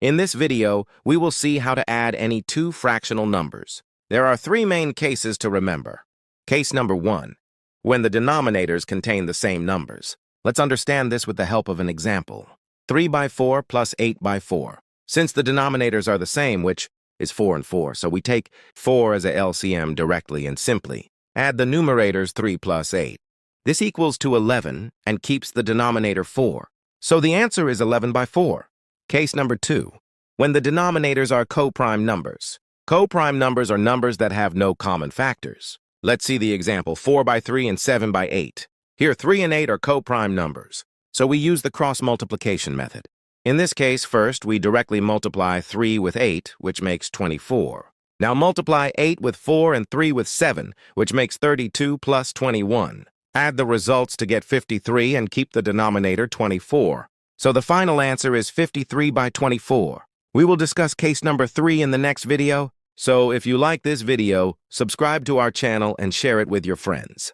In this video, we will see how to add any two fractional numbers. There are three main cases to remember. Case number 1, when the denominators contain the same numbers. Let's understand this with the help of an example. 3 by 4 plus 8 by 4. Since the denominators are the same, which is 4 and 4, so we take 4 as a LCM directly and simply add the numerators 3 plus 8. This equals to 11 and keeps the denominator 4. So the answer is 11 by 4. Case number 2, when the denominators are coprime numbers. Coprime numbers are numbers that have no common factors. Let's see the example, 4 by 3 and 7 by 8. Here, 3 and 8 are coprime numbers, so we use the cross-multiplication method. In this case, first, we directly multiply 3 with 8, which makes 24. Now multiply 8 with 4 and 3 with 7, which makes 32 plus 21. Add the results to get 53 and keep the denominator 24. So the final answer is 53 by 24. We will discuss case number 3 in the next video, so if you like this video, subscribe to our channel and share it with your friends.